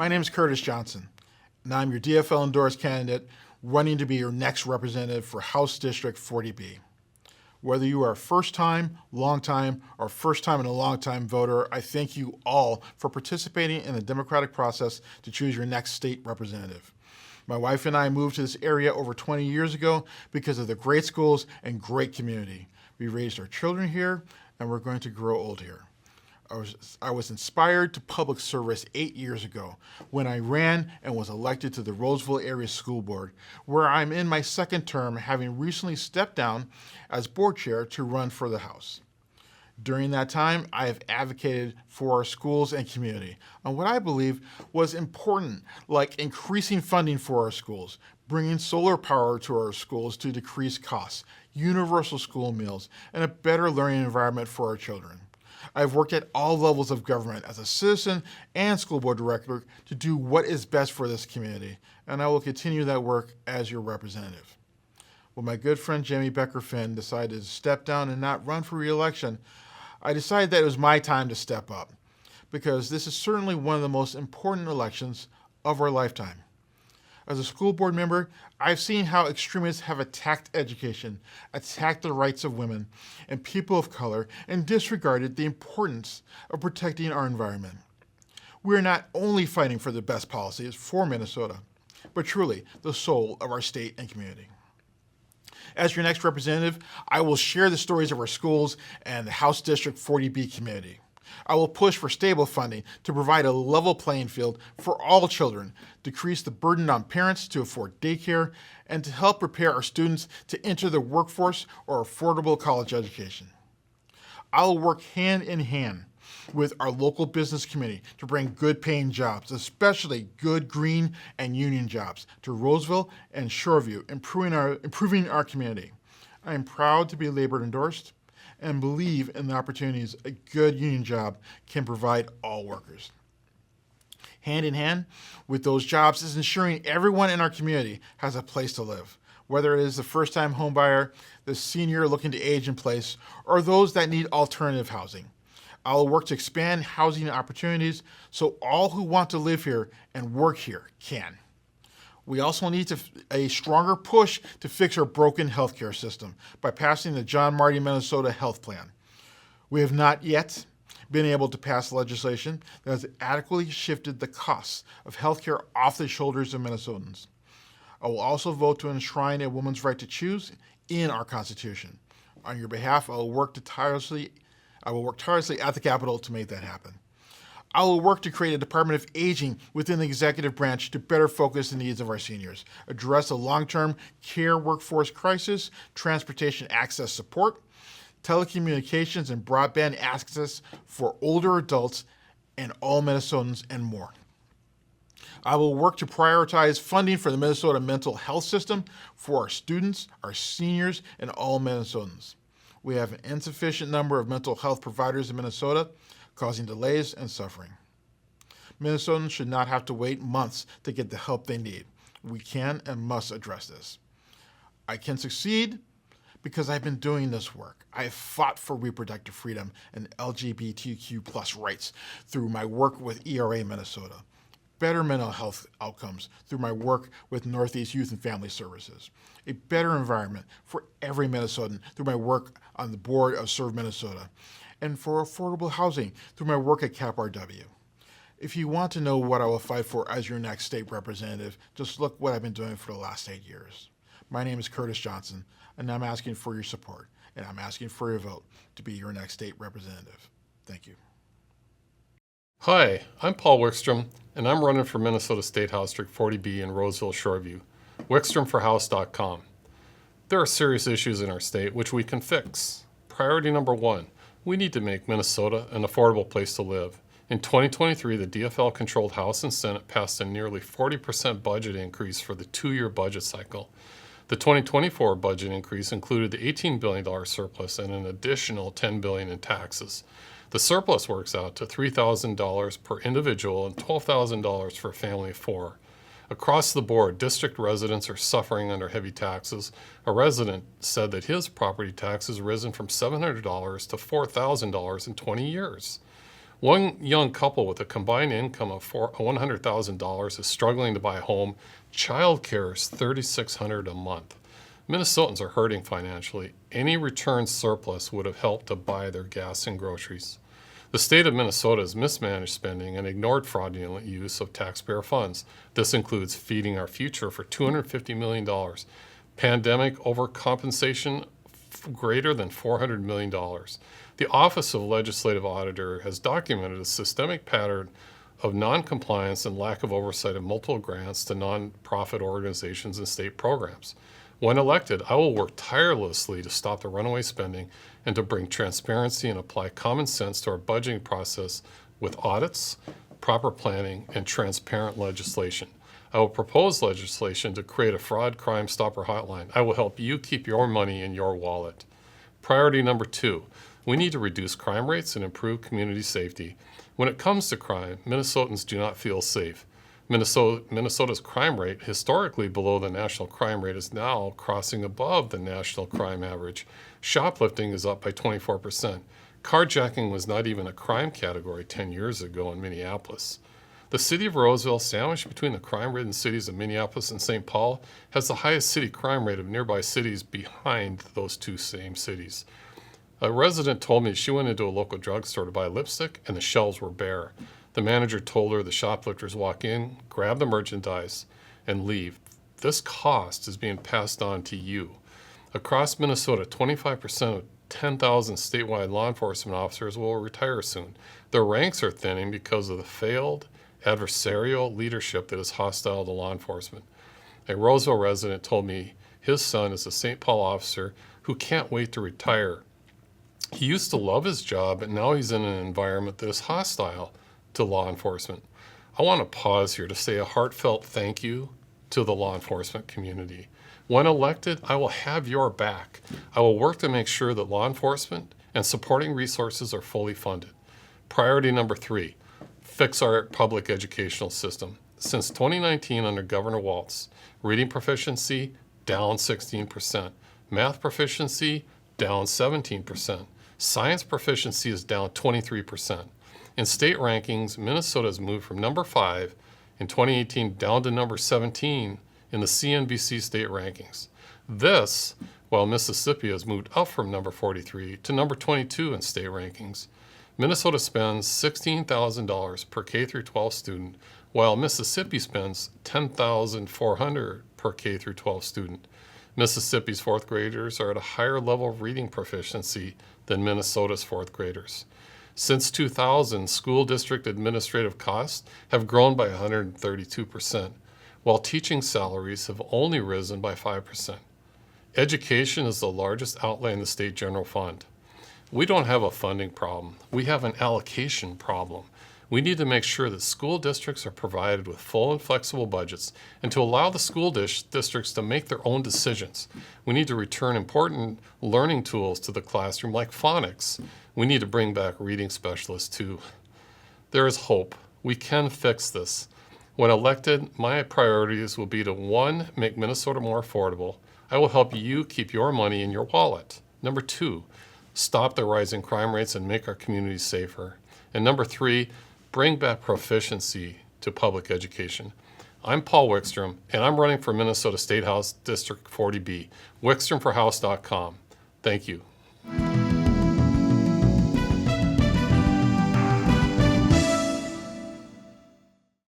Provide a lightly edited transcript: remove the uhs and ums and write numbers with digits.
My name is Curtis Johnson, and I'm your DFL endorsed candidate running to be your next representative for House District 40B. Whether you are a first-time, long-time, or first-time and a long-time voter, I thank you all for participating in the democratic process to choose your next state representative. My wife and I moved to this area over 20 years ago because of the great schools and great community. We raised our children here, and we're going to grow old here. I was inspired to public service 8 years ago when I ran and was elected to the Roseville Area School Board, where I'm in my second term, having recently stepped down as board chair to run for the House. During that time, I have advocated for our schools and community on what I believe was important, like increasing funding for our schools, bringing solar power to our schools to decrease costs, universal school meals, and a better learning environment for our children. I've worked at all levels of government as a citizen and school board director to do what is best for this community, and I will continue that work as your representative. When my good friend Jamie Becker-Finn decided to step down and not run for re-election, I decided that it was my time to step up, because this is certainly one of the most important elections of our lifetime. As a school board member, I've seen how extremists have attacked education, attacked the rights of women and people of color, and disregarded the importance of protecting our environment. We are not only fighting for the best policies for Minnesota, but truly the soul of our state and community. As your next representative, I will share the stories of our schools and the House District 40B community. I will push for stable funding to provide a level playing field for all children, decrease the burden on parents to afford daycare, and to help prepare our students to enter the workforce or affordable college education. I will work hand in hand with our local business community to bring good paying jobs, especially good green and union jobs, to Roseville and Shoreview, improving our community. I am proud to be Labor endorsed and believe in the opportunities a good union job can provide all workers. Hand in hand with those jobs is ensuring everyone in our community has a place to live, whether it is the first-time homebuyer, the senior looking to age in place, or those that need alternative housing. I will work to expand housing opportunities so all who want to live here and work here can. We also need a stronger push to fix our broken healthcare system by passing the John Marty Minnesota Health Plan. We have not yet been able to pass legislation that has adequately shifted the costs of healthcare off the shoulders of Minnesotans. I will also vote to enshrine a woman's right to choose in our Constitution. On your behalf, I will work tirelessly at the Capitol to make that happen. I will work to create a Department of Aging within the executive branch to better focus the needs of our seniors, address the long-term care workforce crisis, transportation access support, telecommunications and broadband access for older adults and all Minnesotans, and more. I will work to prioritize funding for the Minnesota mental health system for our students, our seniors, and all Minnesotans. We have an insufficient number of mental health providers in Minnesota, causing delays and suffering. Minnesotans should not have to wait months to get the help they need. We can and must address this. I can succeed because I've been doing this work. I have fought for reproductive freedom and LGBTQ+ rights through my work with ERA Minnesota, better mental health outcomes through my work with Northeast Youth and Family Services, a better environment for every Minnesotan through my work on the board of Serve Minnesota, and for affordable housing through my work at CapRW. If you want to know what I will fight for as your next state representative, just look what I've been doing for the last 8 years. My name is Curtis Johnson, and I'm asking for your support, and I'm asking for your vote to be your next state representative. Thank you. Hi, I'm Paul Wikstrom, and I'm running for Minnesota State House District 40B in Roseville, Shoreview. Wikstromforhouse.com. There are serious issues in our state which we can fix. Priority number 1. We need to make Minnesota an affordable place to live. In 2023, the DFL-controlled House and Senate passed a nearly 40% budget increase for the 2-year budget cycle. The 2024 budget increase included the $18 billion surplus and an additional $10 billion in taxes. The surplus works out to $3,000 per individual and $12,000 for a family of 4. Across the board, district residents are suffering under heavy taxes. A resident said that his property tax has risen from $700 to $4,000 in 20 years. One young couple with a combined income of $100,000 is struggling to buy a home. Childcare is $3,600 a month. Minnesotans are hurting financially. Any return surplus would have helped to buy their gas and groceries. The state of Minnesota has mismanaged spending and ignored fraudulent use of taxpayer funds. This includes feeding our future for $250 million, pandemic overcompensation greater than $400 million. The Office of Legislative Auditor has documented a systemic pattern of non-compliance and lack of oversight of multiple grants to nonprofit organizations and state programs. When elected, I will work tirelessly to stop the runaway spending and to bring transparency and apply common sense to our budgeting process with audits, proper planning, and transparent legislation. I will propose legislation to create a fraud crime stopper hotline. I will help you keep your money in your wallet. Priority number 2, we need to reduce crime rates and improve community safety. When it comes to crime, Minnesotans do not feel safe. Minnesota's crime rate, historically below the national crime rate, is now crossing above the national crime average. Shoplifting is up by 24%. Carjacking was not even a crime category 10 years ago in Minneapolis. The city of Roseville, sandwiched between the crime-ridden cities of Minneapolis and St. Paul, has the highest city crime rate of nearby cities behind those two same cities. A resident told me she went into a local drugstore to buy lipstick and the shelves were bare. The manager told her the shoplifters walk in, grab the merchandise, and leave. This cost is being passed on to you. Across Minnesota, 25% of 10,000 statewide law enforcement officers will retire soon. Their ranks are thinning because of the failed adversarial leadership that is hostile to law enforcement. A Roseville resident told me his son is a St. Paul officer who can't wait to retire. He used to love his job, and now he's in an environment that is hostile to law enforcement. I want to pause here to say a heartfelt thank you to the law enforcement community. When elected, I will have your back. I will work to make sure that law enforcement and supporting resources are fully funded. Priority number 3, fix our public educational system. Since 2019 under Governor Walz, reading proficiency down 16%, math proficiency down 17%, science proficiency is down 23%. In state rankings, Minnesota has moved from number 5 in 2018 down to number 17 in the CNBC state rankings. This, while Mississippi has moved up from number 43 to number 22 in state rankings. Minnesota spends $16,000 per K-12 student, while Mississippi spends $10,400 per K-12 student. Mississippi's 4th graders are at a higher level of reading proficiency than Minnesota's 4th graders. Since 2000, school district administrative costs have grown by 132%, while teaching salaries have only risen by 5%. Education is the largest outlay in the state general fund. We don't have a funding problem. We have an allocation problem. We need to make sure that school districts are provided with full and flexible budgets and to allow the school districts to make their own decisions. We need to return important learning tools to the classroom like phonics. We need to bring back reading specialists too. There is hope. We can fix this. When elected, my priorities will be to 1, make Minnesota more affordable. I will help you keep your money in your wallet. Number 2, stop the rising crime rates and make our communities safer. And number 3, bring back proficiency to public education. I'm Paul Wikstrom, and I'm running for Minnesota State House District 40B. Wikstromforhouse.com. Thank you.